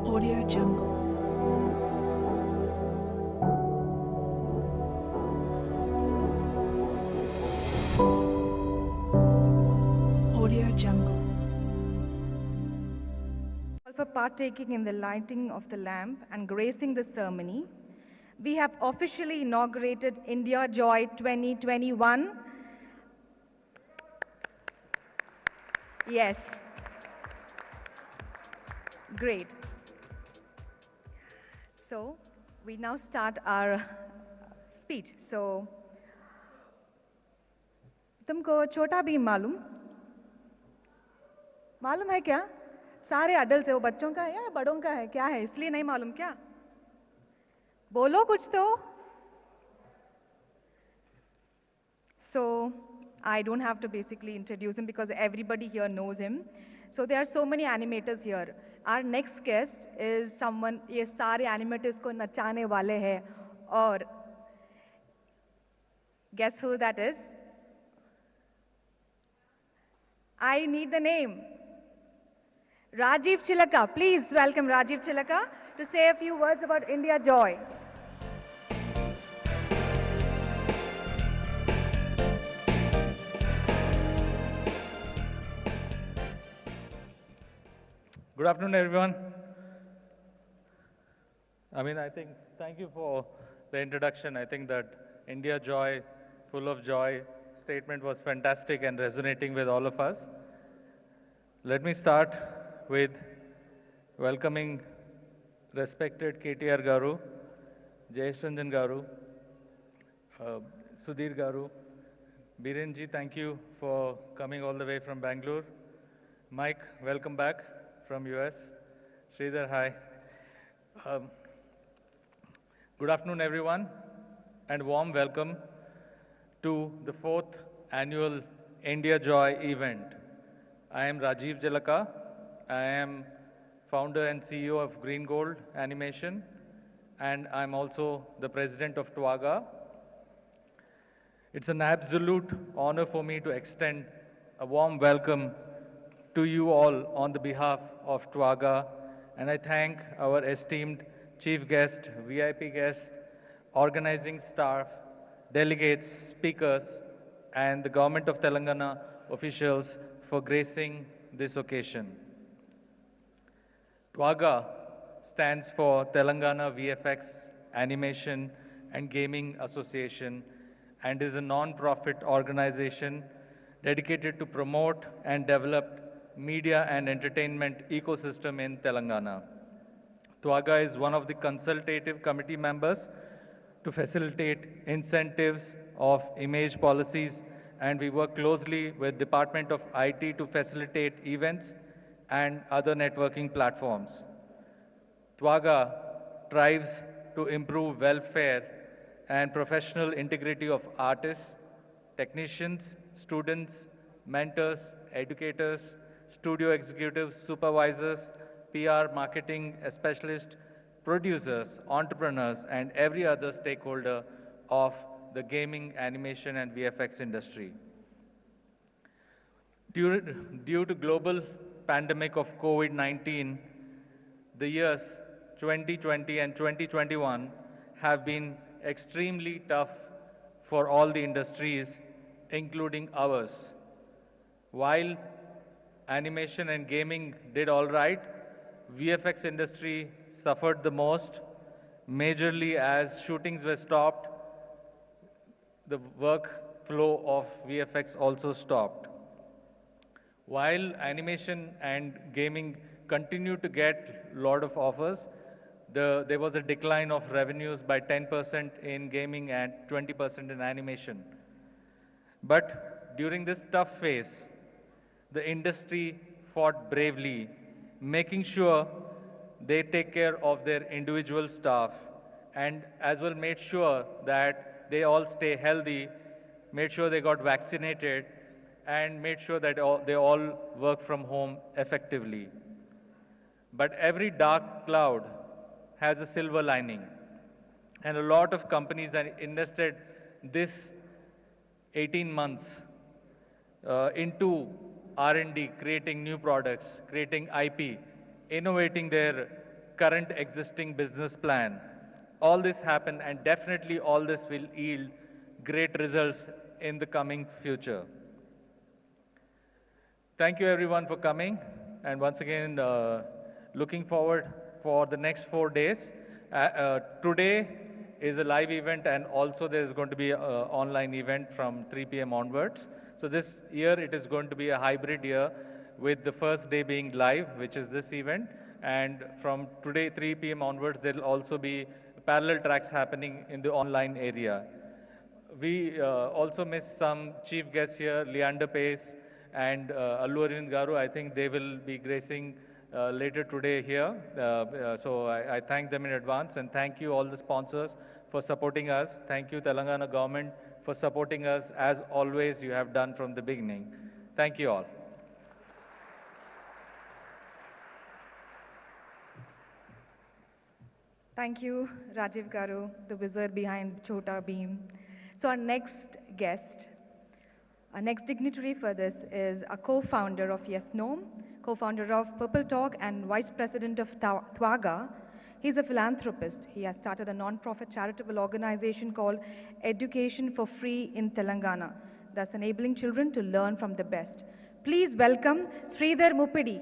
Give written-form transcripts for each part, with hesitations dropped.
Audio Jungle. Audio Jungle. For partaking in the lighting of the lamp and gracing the ceremony, we have officially inaugurated India Joy 2021. Yes. Great. So, we now start our speech. So, तुमको छोटा भीम मालूम है क्या? सारे adult है, वो बच्चों का है या बड़ों का है, क्या है, इसलिए नहीं मालूम क्या? बोलो कुछ तो. So, I don't have to basically introduce him because everybody here knows him. So there are so many animators here. Our next guest is someone, ये सारे animators को नचाने वाले हैं और guess who that is? I need the name. Rajiv Chilaka. Please welcome Rajiv Chilaka to say a few words about India Joy. Good afternoon, everyone. Thank you for the introduction. I think that India Joy, full of joy statement was fantastic and resonating with all of us. Let me start with welcoming respected KTR Garu, Jayesh Ranjan Garu, Sudhir Garu. Birenji, thank you for coming all the way from Bangalore. Mike, welcome back from US. Sridhar, hi. Good afternoon, everyone, and warm welcome to the 4th annual India Joy event. I am Rajiv Jalaka. I am founder and CEO of Green Gold Animation, and I'm also the president of Twaga. It's an absolute honor for me to extend a warm welcome to you all on the behalf of Twaga, and I thank our esteemed chief guest, VIP guests, organizing staff, delegates, speakers, and the Government of Telangana officials for gracing this occasion. Twaga stands for Telangana VFX Animation and Gaming Association and is a non-profit organization dedicated to promote and develop media and entertainment ecosystem in Telangana. Twaga is one of the consultative committee members to facilitate incentives of image policies, and we work closely with Department of IT to facilitate events and other networking platforms. Twaga strives to improve welfare and professional integrity of artists, technicians, students, mentors, educators, studio executives, supervisors, PR, marketing specialists, producers, entrepreneurs, and every other stakeholder of the gaming, animation, and VFX industry. Due to global pandemic of COVID-19, the years 2020 and 2021 have been extremely tough for all the industries, including ours. While animation and gaming did all right, VFX industry suffered the most, majorly as shootings were stopped, the workflow of VFX also stopped. While animation and gaming continued to get a lot of offers, there was a decline of revenues by 10% in gaming and 20% in animation. But during this tough phase, the industry fought bravely, making sure they take care of their individual staff and as well made sure that they all stay healthy, made sure they got vaccinated, and made sure that they all work from home effectively. But every dark cloud has a silver lining. And a lot of companies that invested this 18 months into R&D, creating new products, creating IP, innovating their current existing business plan. All this happened, and definitely all this will yield great results in the coming future. Thank you everyone for coming, and once again, looking forward for the next 4 days. Today is a live event, and also there is going to be an online event from 3 p.m. onwards. So this year it is going to be a hybrid year, with the first day being live, which is this event, and from today 3 p.m. onwards there will also be parallel tracks happening in the online area. We also miss some chief guests here, Leander Pace and Allu Arvind Garu. I think they will be gracing later today here. So I thank them in advance, and thank you all the sponsors for supporting us. Thank you Telangana government for supporting us, as always you have done from the beginning. Thank you all. Thank you, Rajiv Garu, the wizard behind Chota Beam. So our next dignitary for this is a co-founder of Yes Nom, co-founder of Purple Talk, and vice president of Twaga. He's a philanthropist. He has started a non-profit charitable organization called Education for Free in Telangana, thus enabling children to learn from the best. Please welcome Sridhar Muppidi.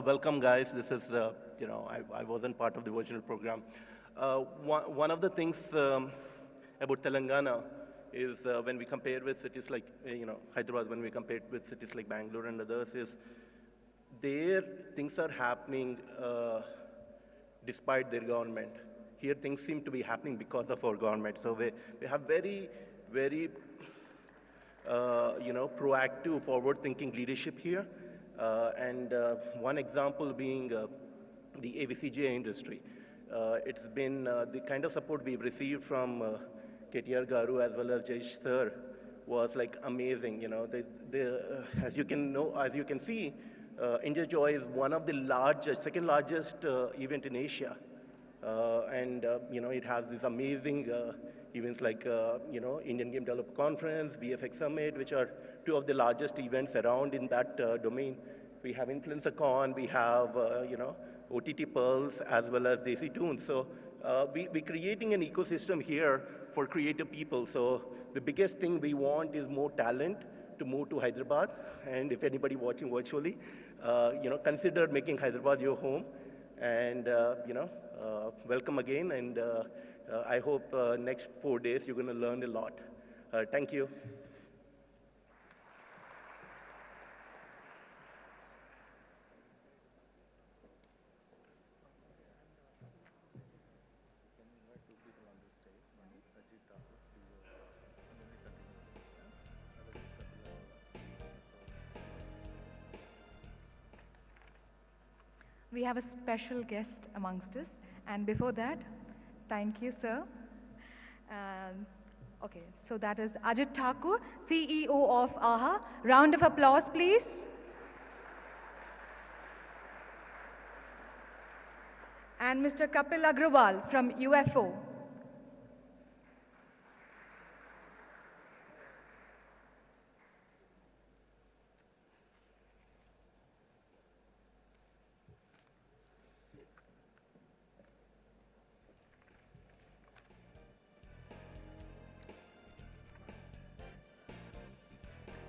Welcome guys. This is, I wasn't part of the original program. One of the things about Telangana is when we compare with cities like, Hyderabad, when we compare with cities like Bangalore and others, is there things are happening despite their government. Here things seem to be happening because of our government. So we have very, very, proactive, forward-thinking leadership here. And one example being the AVCGA industry. It's been the kind of support we've received from KTR Garu as well as Jayesh sir was like amazing. As you can see, India Joy is one of the largest, second largest event in Asia. It has these amazing events like, Indian Game Developer Conference, VFX Summit, which are two of the largest events around in that domain. We have InfluencerCon, we have, OTT Pearls, as well as Desi Tunes. So we're creating an ecosystem here for creative people. So the biggest thing we want is more talent to move to Hyderabad. And if anybody watching virtually, consider making Hyderabad your home. And, welcome again. And I hope next 4 days you're going to learn a lot. Thank you. We have a special guest amongst us. And before that, thank you, sir. Okay, so that is Ajit Thakur, CEO of AHA. Round of applause, please. And Mr. Kapil Agrawal from UFO.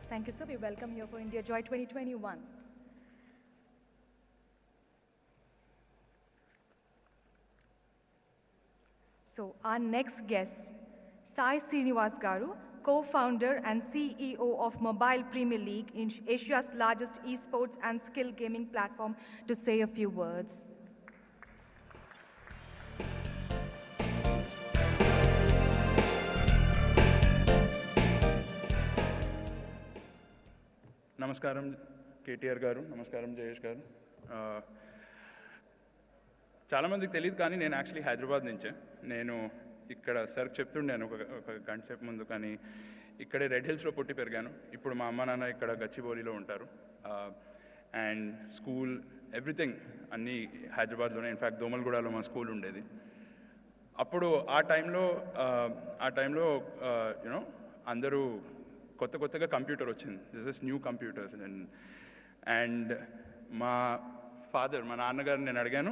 Thank you, sir. We welcome you for India Joy 2021. So our next guest, Sai Srinivas Garu, co-founder and CEO of Mobile Premier League, in Asia's largest esports and skill gaming platform, to say a few words. నమస్కారం కేటీఆర్ గారు, నమస్కారం జయేష్ గారు. చాలామందికి తెలియదు, కానీ నేను actually Hyderabad నుంచే. నేను ఇక్కడ సార్ చెప్తుండాను ఒక గంట సేపు ముందు, కానీ ఇక్కడే రెడ్ హిల్స్లో పుట్టి పెరిగాను. ఇప్పుడు మా అమ్మ నాన్న ఇక్కడ గచ్చిబౌలిలో ఉంటారు. అండ్ స్కూల్ ఎవ్రీథింగ్ అన్నీ హైదరాబాద్లోనే. ఇన్ఫ్యాక్ట్ దోమల్గూడలో మా స్కూల్ ఉండేది. అప్పుడు ఆ టైంలో యూనో అందరూ కొత్తగా కంప్యూటర్ వచ్చింది. This is new computers and మా మా నాన్నగారిని నేను అడిగాను,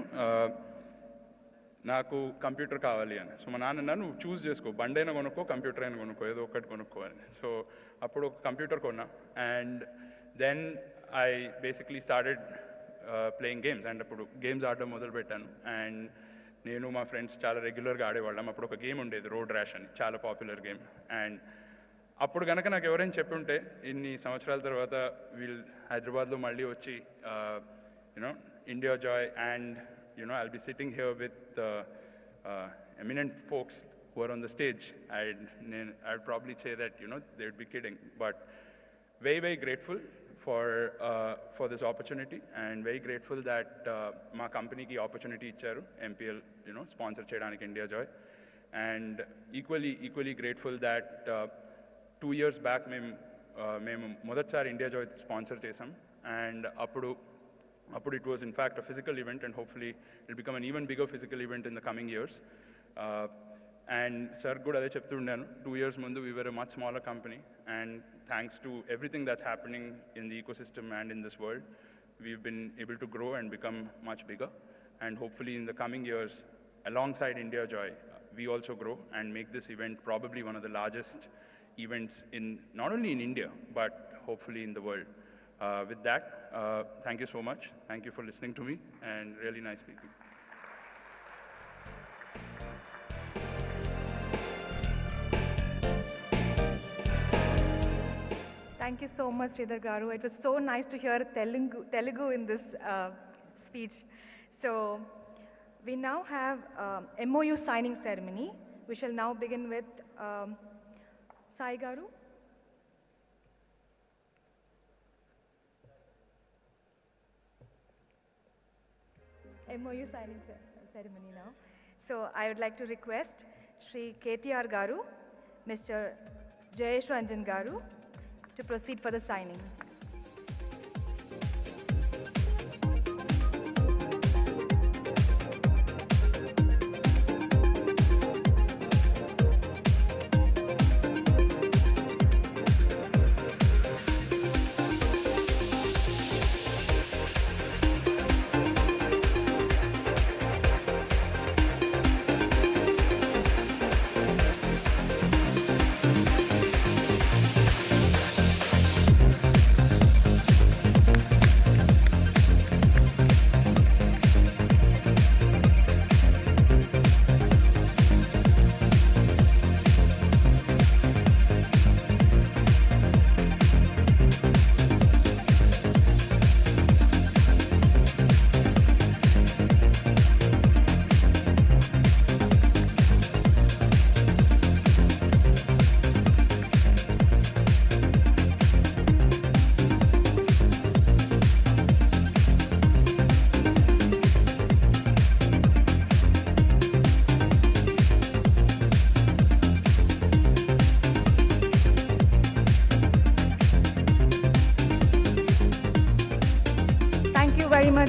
నాకు కంప్యూటర్ కావాలి అని. సో మా నాన్న అన్నారు, నువ్వు చూస్ చేసుకో, బండైనా కొనుక్కో, కంప్యూటర్ అయినా కొనుక్కో, ఏదో ఒకటి కొనుక్కో అని. సో అప్పుడు ఒక కంప్యూటర్ కొన్నా and then I basically started playing games. And అప్పుడు గేమ్స్ ఆడడం మొదలుపెట్టాను అండ్ నేను మా ఫ్రెండ్స్ చాలా రెగ్యులర్గా ఆడేవాళ్ళం. అప్పుడు ఒక గేమ్ ఉండేది, రోడ్ ర్యాష్ అని, చాలా పాపులర్ గేమ్. అండ్ అప్పుడు కనుక నాకు ఎవరైనా చెప్పుంటే ఇన్ని సంవత్సరాల తర్వాత వీళ్ళు హైదరాబాద్లో మళ్ళీ వచ్చి you know India Joy and I'll be sitting here with eminent folks who are on the stage. I'd probably say that they would be kidding, but very grateful for this opportunity and very grateful that my company ki opportunity icharu, MPL sponsor cheyadaniki India Joy, and equally grateful that 2 years back మేము మొదటిసారి India Joy sponsor చేసాం. And అప్పుడు it was in fact a physical event, and hopefully it'll become an even bigger physical event in the coming years. And sir good ade cheptunnaanu, 2 years mundu we were a much smaller company, and thanks to everything that's happening in the ecosystem and in this world, we've been able to grow and become much bigger. And hopefully in the coming years, alongside India Joy, we also grow and make this event probably one of the largest events in not only in India but hopefully in the world. With that, thank you so much. Thank you for listening to me, and really nice speaking. Thank you so much, Sridhar Garu. It was so nice to hear Telugu in this speech. So we now have MOU signing ceremony. We shall now begin with Sai Garu. MOU signing ceremony now. So I would like to request Sri KTR Garu, Mr. Jayesh Ranjan Garu to proceed for the signing.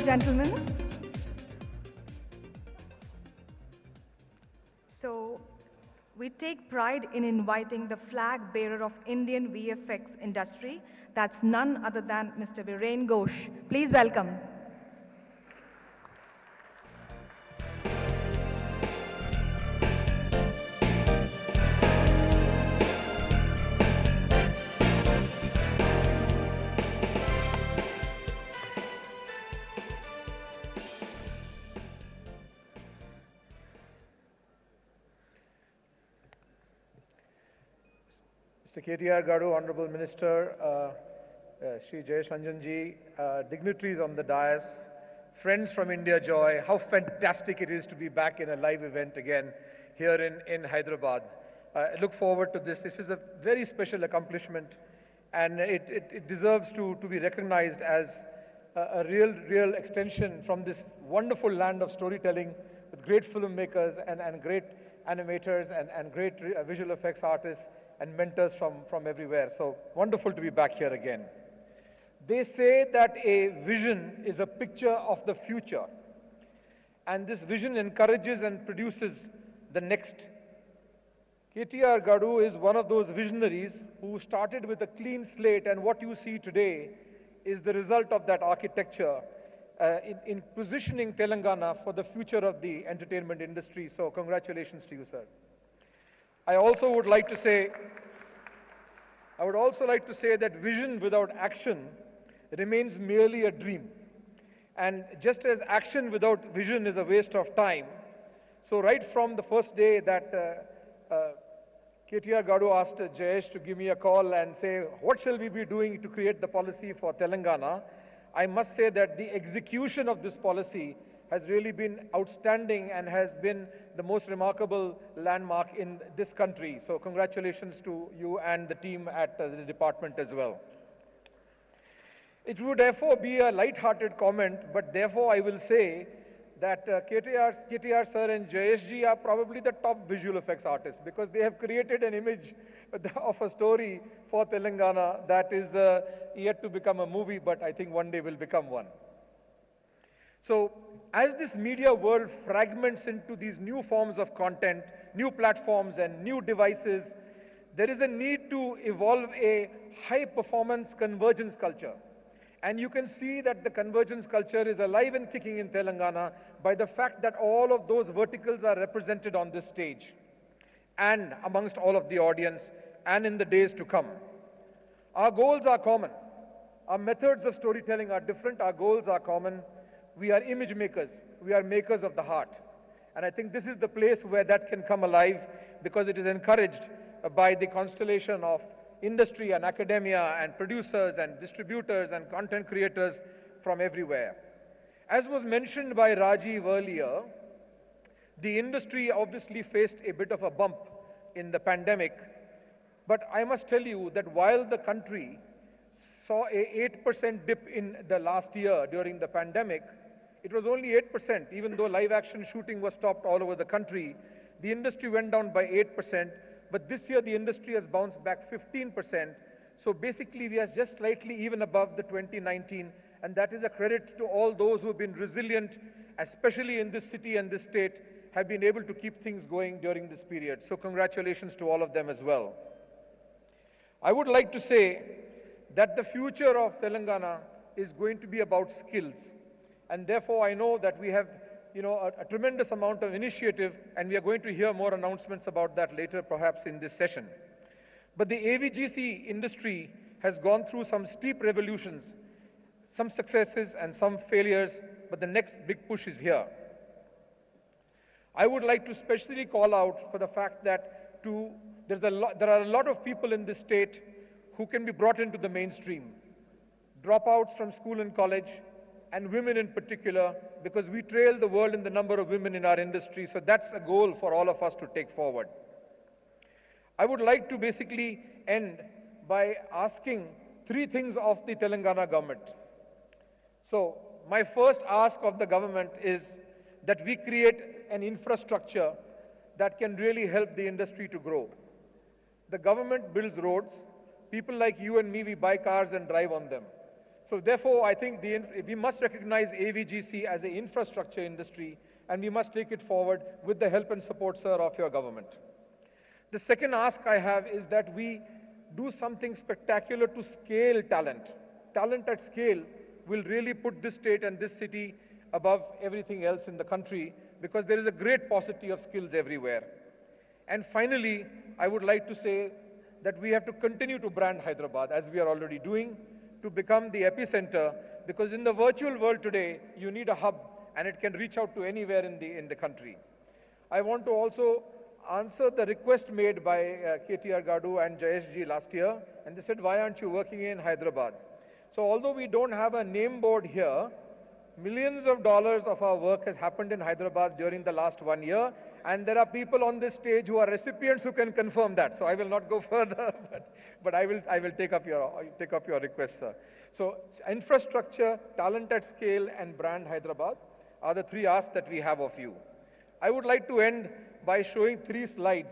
Gentlemen. So, we take pride in inviting the flag bearer of Indian VFX industry. That's none other than Mr. Viren Ghosh. Please welcome. Mr. KTR Garu, Honorable Minister, Shri Jayesh Ranjan ji, dignitaries on the dais, friends from India Joy, how fantastic it is to be back in a live event again here in Hyderabad. I look forward to this. This is a very special accomplishment, and it deserves to be recognized as a real extension from this wonderful land of storytelling with great filmmakers and great animators and great visual effects artists and mentors from everywhere. So wonderful to be back here again. They say that a vision is a picture of the future, and this vision encourages and produces the next. KTR Gadu is one of those visionaries who started with a clean slate, and what you see today is the result of that architecture in positioning Telangana for the future of the entertainment industry. So congratulations to you, sir. I would also like to say that vision without action remains merely a dream. And just as action without vision is a waste of time, so right from the first day that KTR Gadu asked Jayesh to give me a call and say, what shall we be doing to create the policy for Telangana? I must say that the execution of this policy has really been outstanding and has been the most remarkable landmark in this country. So congratulations to you and the team at the department as well. It would therefore be a light-hearted comment, but therefore I will say that KTR sir and Jayesh ji are probably the top visual effects artists because they have created an image of a story for Telangana that is yet to become a movie, but I think one day will become one. So as this media world fragments into these new forms of content, new platforms and new devices, there is a need to evolve a high-performance convergence culture. And you can see that the convergence culture is alive and kicking in Telangana by the fact that all of those verticals are represented on this stage and amongst all of the audience and in the days to come. Our goals are common. Our methods of storytelling are different. Our goals are common. We are image makers. We are makers of the heart. And I think this is the place where that can come alive because it is encouraged by the constellation of industry and academia and producers and distributors and content creators from everywhere. As was mentioned by Rajiv earlier, the industry obviously faced a bit of a bump in the pandemic, but I must tell you that while the country saw a 8% dip in the last year during the pandemic, it was only 8%, even though live action shooting was stopped all over the country. The industry went down by 8%, but this year the industry has bounced back 15%. So basically we are just slightly even above the 2019, and that is a credit to all those who have been resilient, especially in this city and this state, have been able to keep things going during this period. So congratulations to all of them as well. I would like to say that the future of Telangana is going to be about skills. And therefore I know that we have a tremendous amount of initiative, and we are going to hear more announcements about that later, perhaps in this session. But the AVGC industry has gone through some steep revolutions, some successes and some failures, but the next big push is here. I would like to specially call out for the fact that there are a lot of people in this state who can be brought into the mainstream. Dropouts from school and college, and women in particular, because we trail the world in the number of women in our industry, so that's a goal for all of us to take forward. I would like to basically end by asking three things of the Telangana government. So my first ask of the government is that we create an infrastructure that can really help the industry to grow. The government builds roads. People like you and me, we buy cars and drive on them. So therefore, I think we must recognize AVGC as an infrastructure industry, and we must take it forward with the help and support, sir, of your government. The second ask I have is that we do something spectacular to scale talent. Talent at scale will really put this state and this city above everything else in the country, because there is a great paucity of skills everywhere. And finally, I would like to say that we have to continue to brand Hyderabad, as we are already doing, to become the epicenter, because in the virtual world today, you need a hub, and it can reach out to anywhere in the country. I want to also answer the request made by KTR Gadu and Jayesh ji last year, and they said, why aren't you working in Hyderabad? So although we don't have a name board here, millions of dollars of our work has happened in Hyderabad during the last 1 year, and there are people on this stage who are recipients who can confirm that. So I will not go further, but I will take up your request, sir. So infrastructure, talent at scale, and brand Hyderabad are the three asks that we have of you. I would like to end by showing 3 slides.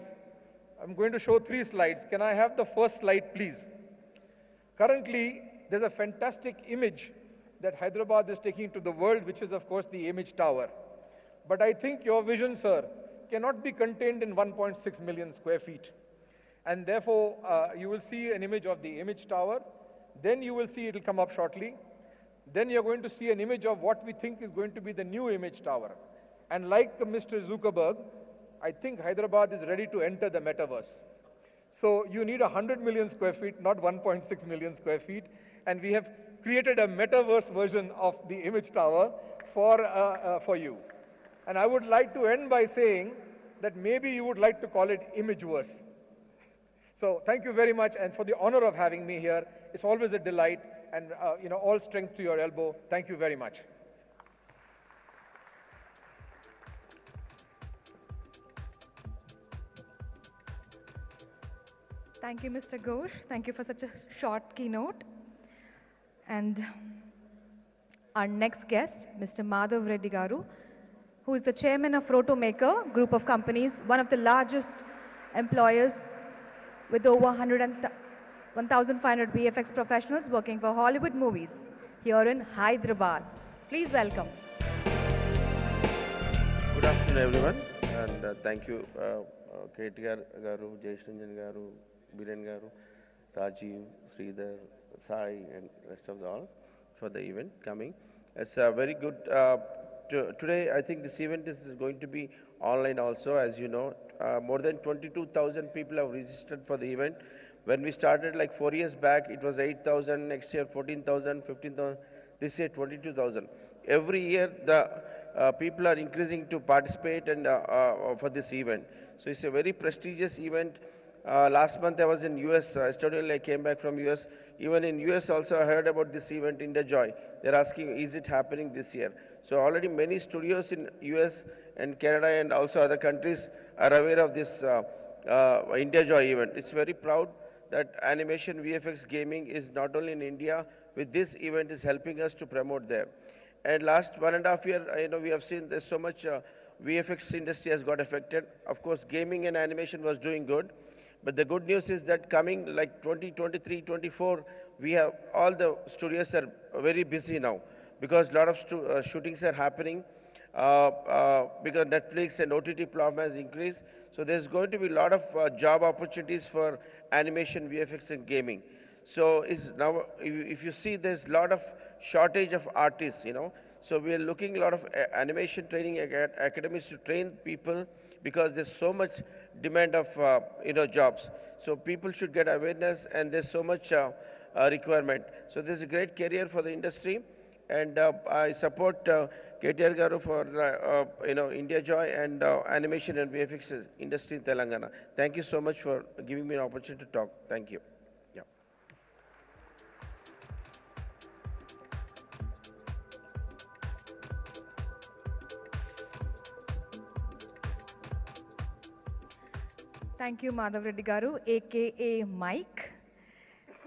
I'm going to show 3 slides. Can I have the first slide, please? Currently, there's a fantastic image that Hyderabad is taking to the world, which is, of course, the Image Tower. But I think your vision, sir, cannot be contained in 1.6 million square feet. And therefore, you will see an image of the image tower. Then you will see it will come up shortly. Then you're going to see an image of what we think is going to be the new image tower. And like Mr. Zuckerberg, I think Hyderabad is ready to enter the metaverse. So you need 100 million square feet, not 1.6 million square feet. And we have created a metaverse version of the image tower for you. And I would like to end by saying that maybe you would like to call it Imageverse. So thank you very much, and for the honor of having me here. It's always a delight, and all strength to your elbow. Thank you very much. Thank you, Mr. Ghosh. Thank you for such a short keynote. And our next guest, Mr. Madhav Reddy Garu, who is the chairman of Rotomaker Group of Companies, one of the largest employers with over 1,500 VFX professionals working for Hollywood movies here in Hyderabad. Please welcome. Good afternoon, everyone, and thank you, KTR Garu, Jayesh Ranjan Garu, Biren Garu, Rajiv, Sridhar, Sai, and rest of all for the event coming. It's very good. Today, I think this event is going to be online also, as you know. More than 22,000 people have registered for the event. When we started like 4 years back, it was 8,000, next year 14,000, 15,000, this year 22,000. Every year, the people are increasing to participate and for this event. So it's a very prestigious event. Last month I was in US, yesterday I came back from US. Even in US also I heard about this event, India Joy. They're asking, is it happening this year? So already many studios in US and Canada and also other countries are aware of this India Joy event. It's very proud that animation, VFX, gaming is not only in India, with this event is helping us to promote there. And last 1.5 years, we have seen there's so much VFX industry has got affected. Of course, gaming and animation was doing good. But the good news is that coming like 2023, 24, we have all the studios are very busy now because a lot of shootings are happening because Netflix and OTT platform has increased. So there's going to be a lot of job opportunities for animation, VFX, and gaming. So now, if you see, there's a lot of shortage of artists, So we are looking a lot of animation training academies to train people because there's so much demand of jobs. So people should get awareness, and there's so much requirement. So there's a great career for the industry, and I support KTR Garu for India Joy and animation and VFX industry in Telangana. Thank you so much for giving me an opportunity to talk. Thank you. Yeah. Thank you, Madhav Reddy Garu, aka Mike.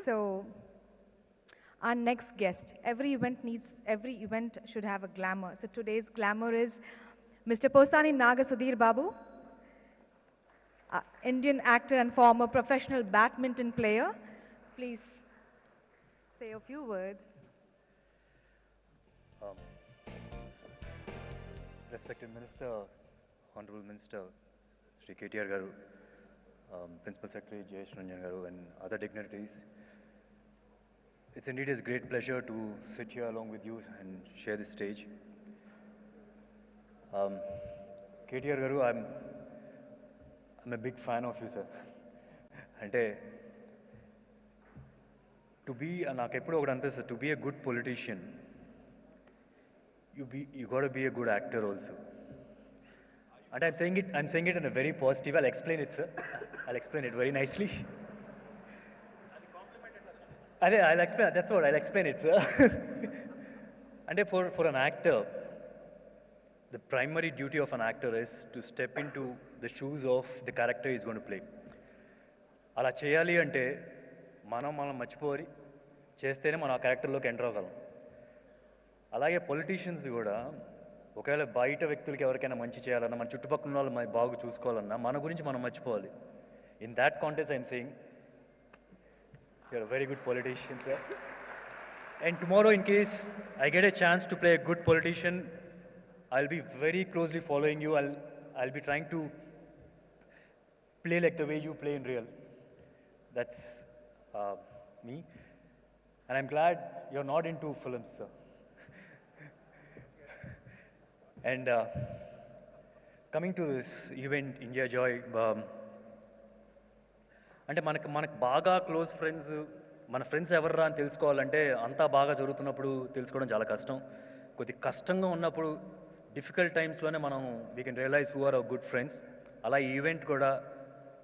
So, our next guest. Every event should have a glamour. So today's glamour is Mr. Posani Naga Sudhir Babu, Indian actor and former professional badminton player. Please say a few words. Respected Minister, Honorable Minister, Sri KTR Garu, Principal Secretary Jayesh Ranjan Garu, and other dignitaries. It's indeed a great pleasure to sit here along with you and share this stage. KTR Garu, I'm a big fan of you, sir. అంటే నాకు ఎప్పుడూ ఒకటి అనిపిస్తుంది, to be a good politician, you got to be a good actor also. And I'm saying it in a very positive. I'll explain it, sir. I'll explain it very nicely. I'll explain. That's what I'll explain it, sir. And for an actor, the primary duty of an actor is to step into the shoes of the character he's going to play. అలా చేయాలి అంటే మనం మర్చిపోయి చేస్తేనే మనం ఆ క్యారెక్టర్లోకి enter అవ్వగలం. అలాగే politicians కూడా ఒకవేళ బయట వ్యక్తులకి ఎవరికైనా మంచి చేయాలన్నా, మన చుట్టుపక్కల ఉన్న వాళ్ళు బాగా చూసుకోవాలన్నా మన గురించి మనం మర్చిపోవాలి. In that context I'm saying you're a very good politician, sir. And tomorrow, in case I get a chance to play a good politician, I'll be very closely following you. I'll be trying to play like the way you play in real. That's me. And I'm glad you're not into films, sir. And coming to this event, India Joy, అంటే మనకు బాగా close friends మన friends ఎవర్రా అని తెలుసుకోవాలంటే అంతా బాగా జరుగుతున్నప్పుడు తెలుసుకోవడం చాలా కష్టం. కొద్ది కష్టంగా ఉన్నప్పుడు డిఫికల్ట్ టైమ్స్లోనే మనం we can realise who are our good friends. అలా ఈ ఈవెంట్ కూడా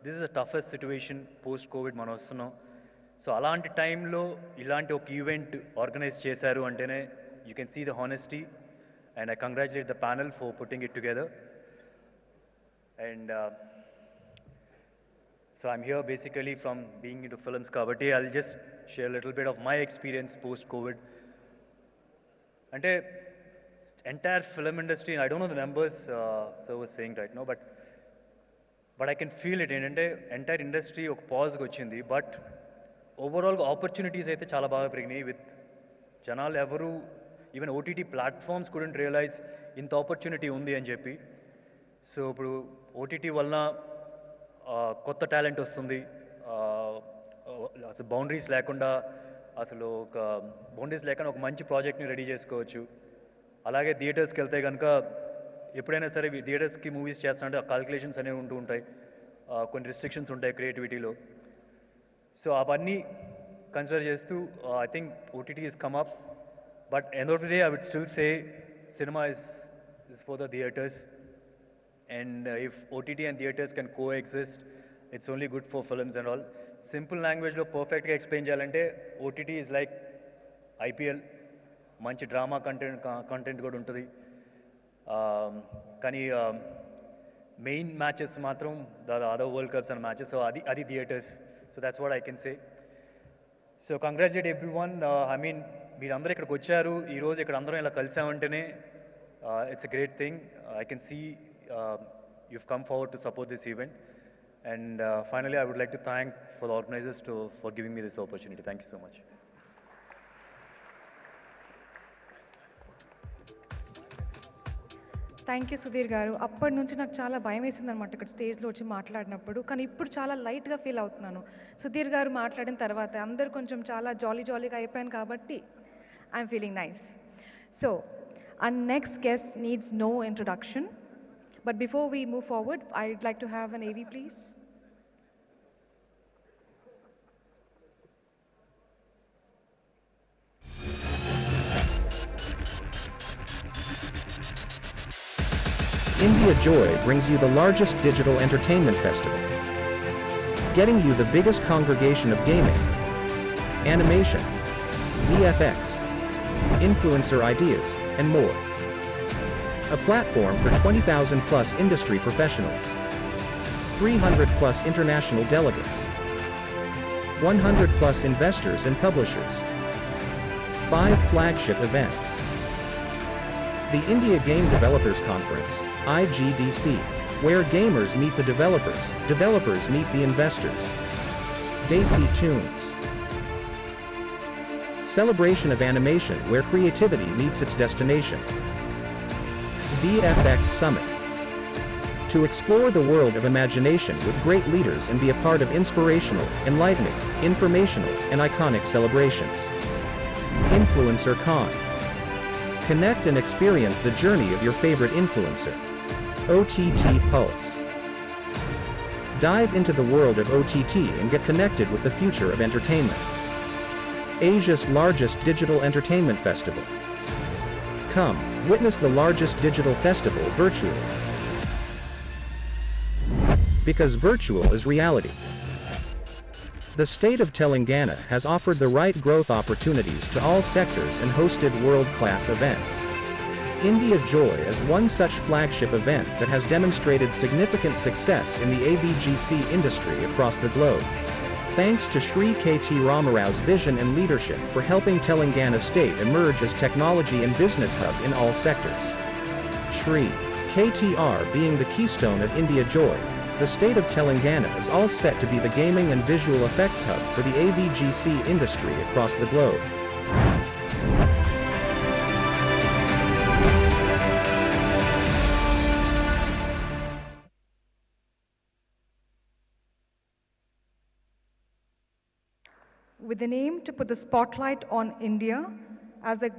this is the toughest situation post Covid మనం వస్తున్నాం. సో అలాంటి టైంలో ఇలాంటి ఒక ఈవెంట్ ఆర్గనైజ్ చేశారు అంటేనే you can see the honesty and I congratulate the panel for putting it together. And so I'm here basically from being into films kabatti I'll just share a little bit of my experience post COVID. Ante entire film industry, I don't know the numbers so was saying right now, but I can feel it ante entire industry oka pause ki ochindi, but overall opportunities aithe chaala baga periginayi with janalu evaru even OTT platforms couldn't realize inta opportunity undi ani cheppi. So ippudu OTT vallana కొత్త talent వస్తుంది, అసలు boundaries లేకుండా ఒక మంచి ప్రాజెక్ట్ని ready చేసుకోవచ్చు. అలాగే థియేటర్స్కి వెళ్తే కనుక ఎప్పుడైనా సరే థియేటర్స్కి మూవీస్ చేస్తానంటే ఆ కాల్కులేషన్స్ అనేవి ఉంటూ ఉంటాయి, కొన్ని రిస్ట్రిక్షన్స్ ఉంటాయి క్రియేటివిటీలో. సో అవన్నీ కన్సిడర్ చేస్తూ I think OTT is come up, but end of the day I would still say cinema is for the theatres. And if OTT and theatres can coexist, it's only good for films and all. Simple language lo perfect ga explain cheyalante OTT is like IPL, manchi drama content kuda untadi, kani main matches matram the other world cups and matches, so adi theatres. So that's what I can say. So congratulate everyone. I mean meerandaru ikkadiki vacharu ee roju ikkada andaram ila kalisavantene it's a great thing. I can see you've come forward to support this event, and finally I would like to thank for the organizers for giving me this opportunity. Thank you so much. Thank you Sudheer గారు. అప్పటి నుంచి నాకు చాలా భయం వేసింది అనమాట ఇక్కడ స్టేజ్లో వచ్చి మాట్లాడినప్పుడు, కానీ ఇప్పుడు చాలా లైట్గా ఫీల్ అవుతున్నాను. సుధీర్ గారు మాట్లాడిన తర్వాత అందరూ కొంచెం చాలా జాలీగా అయిపోయాను కాబట్టి I'm feeling nice. So our next guest needs no introduction. But before we move forward, I'd like to have an AV, please. India Joy brings you the largest digital entertainment festival, getting you the biggest congregation of gaming, animation, VFX, influencer ideas, and more. A platform for 20,000 plus industry professionals, 300 plus international delegates, 100 plus investors and publishers, 5 flagship events. The India Game Developers Conference, IGDC, where gamers meet the developers, developers meet the investors. Desi Tunes. Celebration of animation where creativity meets its destination. VFX Summit. To explore the world of imagination with great leaders and be a part of inspirational, enlightening, informational, and iconic celebrations. Influencer Con. Connect and experience the journey of your favorite influencer. OTT Pulse. Dive into the world of OTT and get connected with the future of entertainment. Asia's largest digital entertainment festival. Come, witness the largest digital festival virtually. Because virtual is reality. The state of Telangana has offered the right growth opportunities to all sectors and hosted world-class events. India Joy is one such flagship event that has demonstrated significant success in the AVGC industry across the globe. Thanks to Shri K.T. Ramarao's vision and leadership for helping Telangana state emerge as technology and business hub in all sectors. Shri KTR being the keystone of India Joy, the state of Telangana is all set to be the gaming and visual effects hub for the AVGC industry across the globe. With an aim to put the spotlight on India as a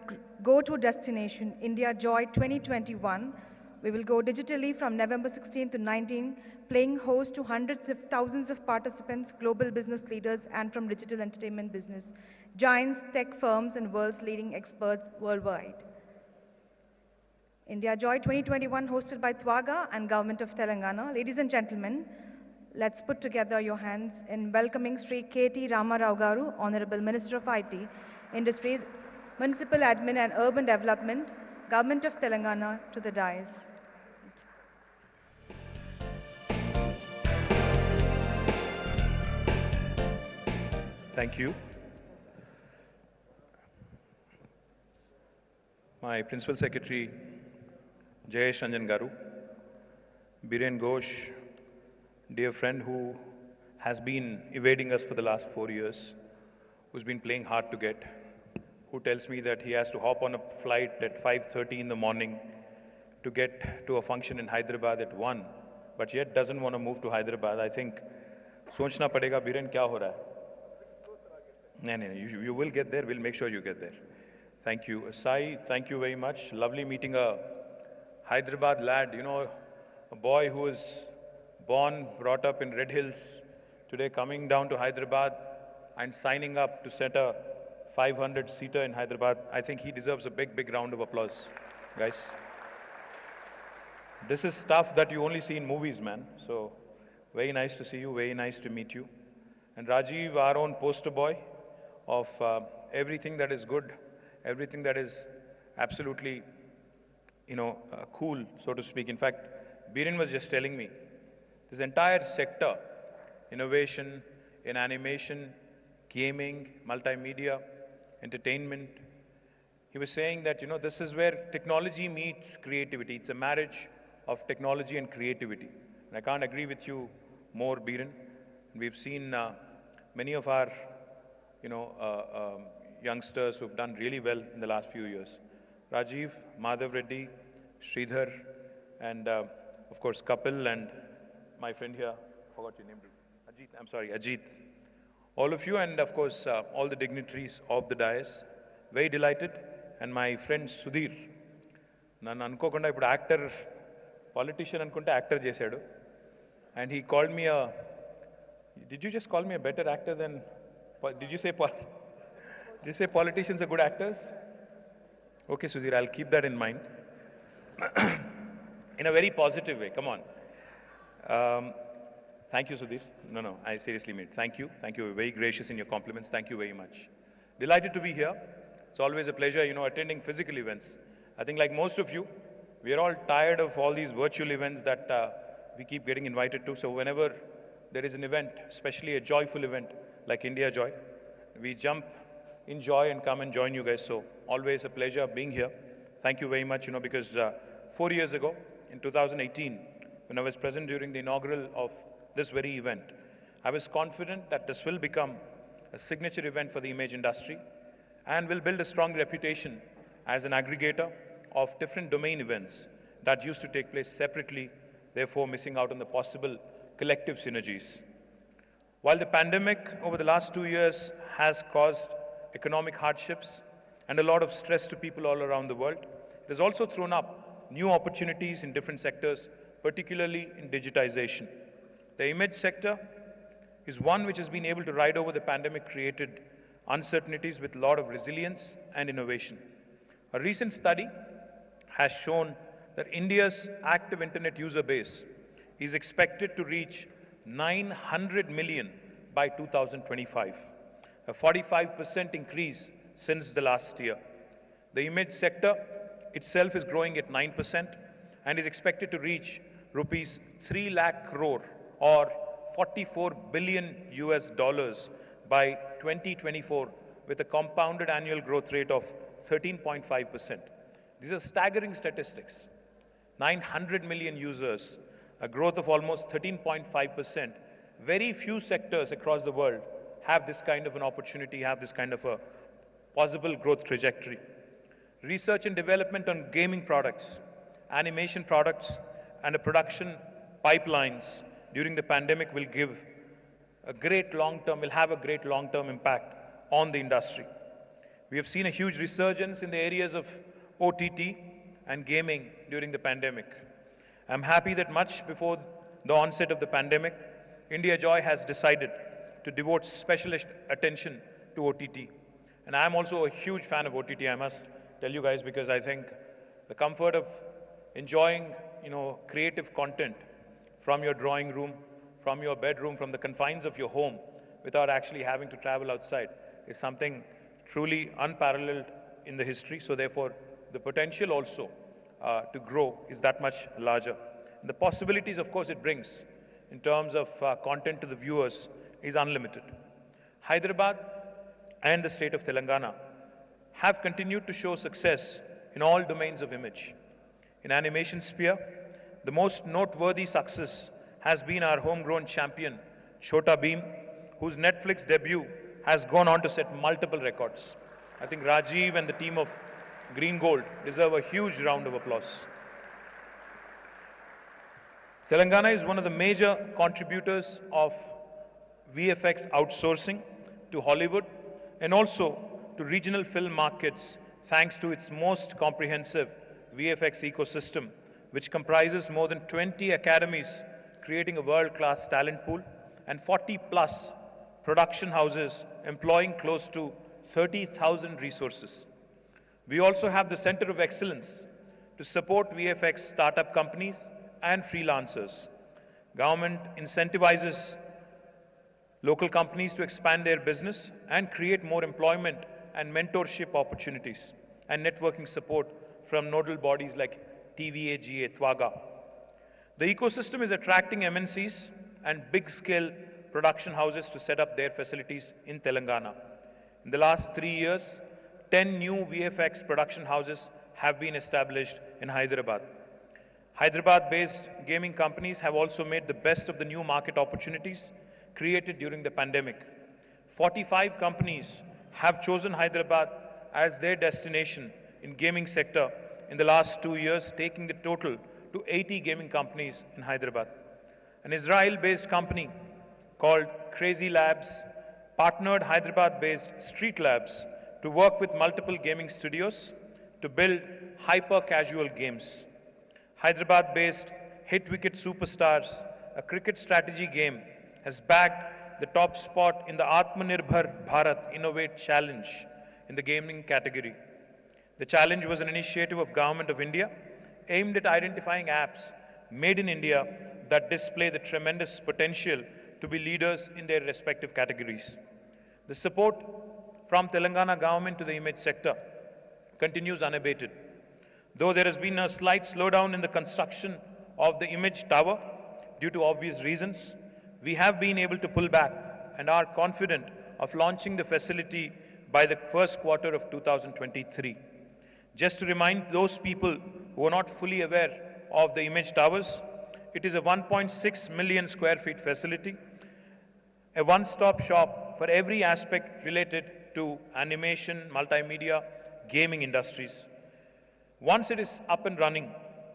go-to destination, India Joy 2021, we will go digitally from November 16 to 19, playing host to hundreds of thousands of participants, global business leaders, and from digital entertainment business, giants, tech firms, and world's leading experts worldwide. India Joy 2021 hosted by Twaga and Government of Telangana. Ladies and gentlemen, let's put together your hands in welcoming Sri K.T. Ramarao Garu, Honorable Minister of IT, Industries, Municipal Admin and Urban Development, Government of Telangana to the dais. Thank you. My Principal Secretary, Jayesh Ranjan Garu, Biren Ghosh, dear friend who has been evading us for the last 4 years, who's been playing hard to get, who tells me that he has to hop on a flight at 5:30 in the morning to get to a function in Hyderabad at 1, but yet doesn't want to move to Hyderabad. I think, सोचना पड़ेगा Biren क्या हो रहा है? No, you will get there. We'll make sure you get there. Thank you. Sai, thank you very much. Lovely meeting a Hyderabad lad, you know, a boy who was born, brought up in Red Hills, today coming down to Hyderabad and signing up to set a 500-seater in Hyderabad. I think he deserves a big, big round of applause, guys. This is stuff that you only see in movies, man. So, very nice to see you, very nice to meet you. And Rajiv, our own poster boy of everything that is good, everything that is absolutely, cool, so to speak. In fact, Biren was just telling me, this entire sector, innovation in animation, gaming, multimedia, entertainment, he was saying that, this is where technology meets creativity. It's a marriage of technology and creativity. And I can't agree with you more, Biren. We've seen many of our, youngsters who've done really well in the last few years. Rajiv, Madhav Reddy, Sridhar, and of course Kapil and my friend here, forgot your name, Ajit. All of you and of course all the dignitaries of the dais, very delighted. And my friend Sudhir, nanu anukokunda ippudu actor, politician anukunte actor chesadu. And he called me did you just call me a better actor than, did you say politicians are good actors? Okay, Sudhir, I'll keep that in mind. In a very positive way, come on. Thank you, Sudhir. No, I seriously mean it. Thank you. Thank you. Very gracious in your compliments. Thank you very much. Delighted to be here. It's always a pleasure, attending physical events. I think like most of you, we are all tired of all these virtual events that we keep getting invited to. So whenever there is an event, especially a joyful event like India Joy, we jump in joy and come and join you guys. So always a pleasure being here. Thank you very much, because 4 years ago, in 2018, when I was present during the inaugural of this very event, I was confident that this will become a signature event for the image industry and will build a strong reputation as an aggregator of different domain events that used to take place separately, therefore missing out on the possible collective synergies. While the pandemic over the last 2 years has caused economic hardships and a lot of stress to people all around the world, it has also thrown up new opportunities in different sectors, particularly in digitization. The image sector is one which has been able to ride over the pandemic-created uncertainties with a lot of resilience and innovation. A recent study has shown that India's active internet user base is expected to reach 900 million by 2025, a 45% increase since the last year. The image sector itself is growing at 9% and is expected to reach rupees 3 lakh crore or 44 billion US dollars by 2024 with a compounded annual growth rate of 13.5%. These are staggering statistics. 900 million users, a growth of almost 13.5%. Very few sectors across the world have this kind of an opportunity, have this kind of a possible growth trajectory. Research and development on gaming products, animation products, and the production pipelines during the pandemic will have a great long-term impact on the industry. We have seen a huge resurgence in the areas of OTT and gaming during the pandemic. I'm happy that much before the onset of the pandemic, India Joy has decided to devote special attention to OTT. And I'm also a huge fan of OTT, I must tell you guys, because I think the comfort of enjoying, creative content from your drawing room, from your bedroom, from the confines of your home, without actually having to travel outside, is something truly unparalleled in the history. So therefore, the potential also to grow is that much larger. And the possibilities, of course, it brings in terms of content to the viewers is unlimited. Hyderabad and the state of Telangana have continued to show success in all domains of image. In animation sphere, the most noteworthy success has been our homegrown champion, Chhota Bheem, whose Netflix debut has gone on to set multiple records. I think Rajiv and the team of Green Gold deserve a huge round of applause. Telangana is one of the major contributors of VFX outsourcing to Hollywood and also to regional film markets thanks to its most comprehensive VFX ecosystem, which comprises more than 20 academies creating a world-class talent pool and 40+ production houses employing close to 30,000 resources. We also have the Center of Excellence to support VFX startup companies and freelancers. Government incentivizes local companies to expand their business and create more employment and mentorship opportunities and networking support from nodal bodies like TVAGA, TWAGA. The ecosystem is attracting MNCs and big-scale production houses to set up their facilities in Telangana. In the last 3 years, 10 new VFX production houses have been established in Hyderabad. Hyderabad-based gaming companies have also made the best of the new market opportunities created during the pandemic. 45 companies have chosen Hyderabad as their destination in gaming sector in the last 2 years, taking the total to 80 gaming companies in Hyderabad. An Israel-based company called Crazy Labs partnered Hyderabad-based Street Labs to work with multiple gaming studios to build hyper-casual games. Hyderabad-based Hit Wicket Superstars, a cricket strategy game, has bagged the top spot in the Atmanirbhar Bharat Innovate Challenge in the gaming category. The challenge was an initiative of Government of India aimed at identifying apps made in India that display the tremendous potential to be leaders in their respective categories. The support from Telangana government to the image sector continues unabated. Though there has been a slight slowdown in the construction of the image tower due to obvious reasons, we have been able to pull back and are confident of launching the facility by the first quarter of 2023. Just to remind those people who are not fully aware of the image towers, it is a 1.6 million square feet facility, a one-stop shop for every aspect related to animation, multimedia, gaming industries. Once it is up and running,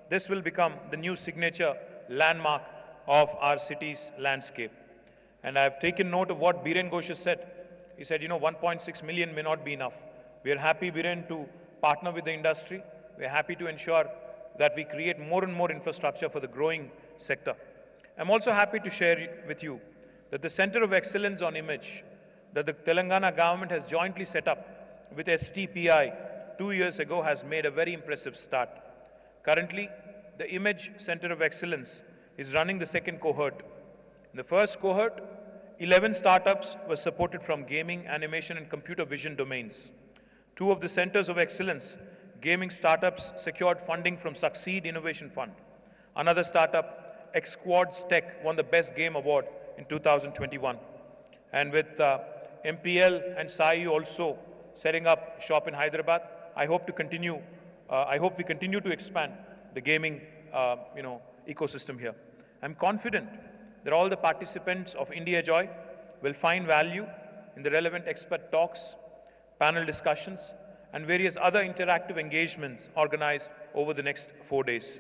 this will become the new signature landmark of our city's landscape. And I have taken note of what Biren Ghosh has said. He said, 1.6 million may not be enough. We are happy, Biren, to partner with the industry. We are happy to ensure that we create more and more infrastructure for the growing sector. I'm also happy to share with you that the Center of Excellence on Image that the Telangana government has jointly set up with STPI 2 years ago has made a very impressive start. Currently, the Image Center of Excellence is running the second cohort. In the first cohort, 11 startups were supported from gaming, animation, and computer vision domains. 2 of the centers of excellence, gaming startups, secured funding from Succeed Innovation Fund. Another startup, Xquads Tech, won the Best Game Award in 2021. And with MPL and SAI also setting up shop in Hyderabad, I hope we continue to expand the gaming ecosystem here. I'm confident that all the participants of India Joy will find value in the relevant expert talks, panel discussions, and various other interactive engagements organized over the next 4 days.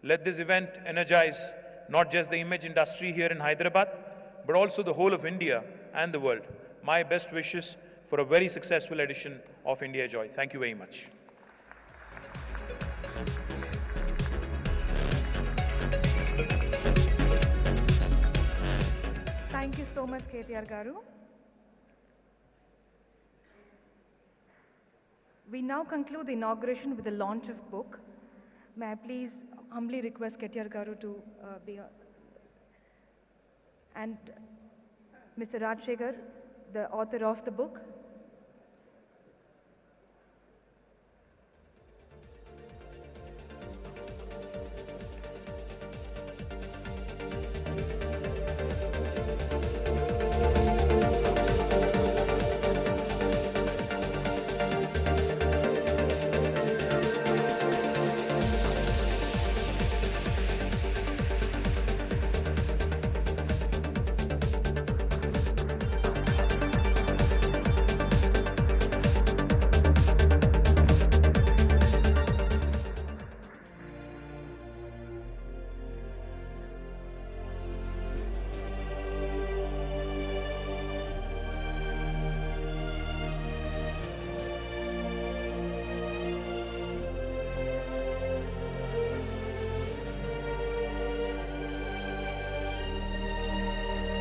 Let this event energize not just the image industry here in Hyderabad, but also the whole of India and the world. My best wishes for a very successful edition of India Joy. Thank you very much. Thank you so much, KTR Garu. We now conclude the inauguration with the launch of book. May I please humbly request KTR Garu to be and Mr. Rajshekhar, the author of the book.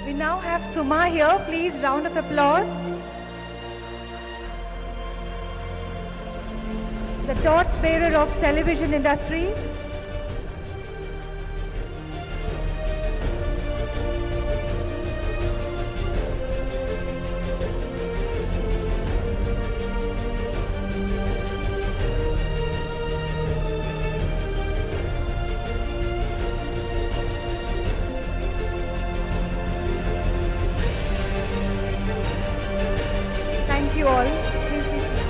We now have Suma here. Please, round of applause. The torchbearer of television industry. Thank you all. Please be seated.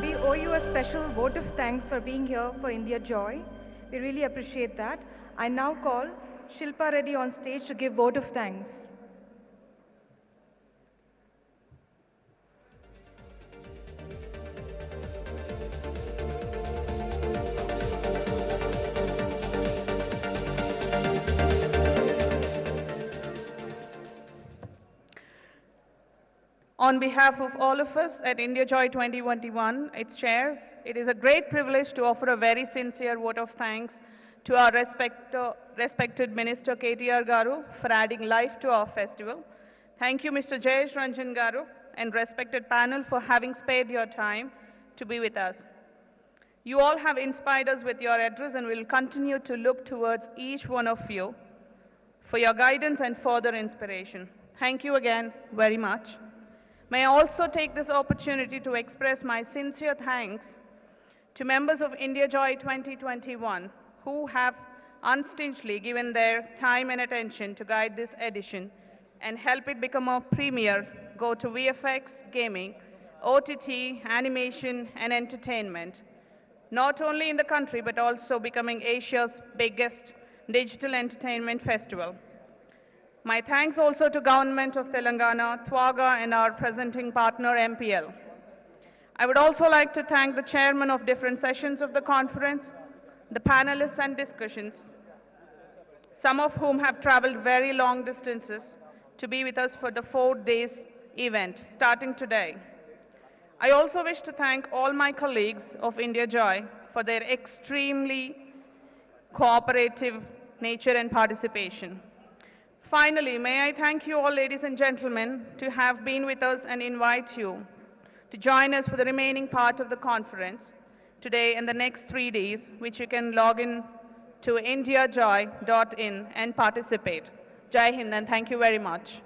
We owe you a special vote of thanks for being here for India Joy. We really appreciate that. I now call Shilpa Reddy on stage to give vote of thanks. On behalf of all of us at India Joy 2021, its chairs, it is a great privilege to offer a very sincere vote of thanks to our respected Minister KTR Garu for adding life to our festival. Thank you, Mr. Jayesh Ranjan Garu, and respected panel for having spared your time to be with us. You all have inspired us with your address and will continue to look towards each one of you for your guidance and further inspiration. Thank you again very much. May I also take this opportunity to express my sincere thanks to members of India Joy 2021 who have unstintingly given their time and attention to guide this edition and help it become a premier go-to VFX, gaming, OTT, animation and entertainment, not only in the country but also becoming Asia's biggest digital entertainment festival. My thanks also to Government of Telangana, Thwaga and our presenting partner MPL. I would also like to thank the chairman of different sessions of the conference, the panelists and discussions, some of whom have traveled very long distances to be with us for the 4 days event starting today. I also wish to thank all my colleagues of India Joy for their extremely cooperative nature and participation. Finally, may I thank you all, ladies and gentlemen, to have been with us and invite you to join us for the remaining part of the conference today and the next 3 days, which you can log in to indiajoy.in and participate. Jai Hind and thank you very much.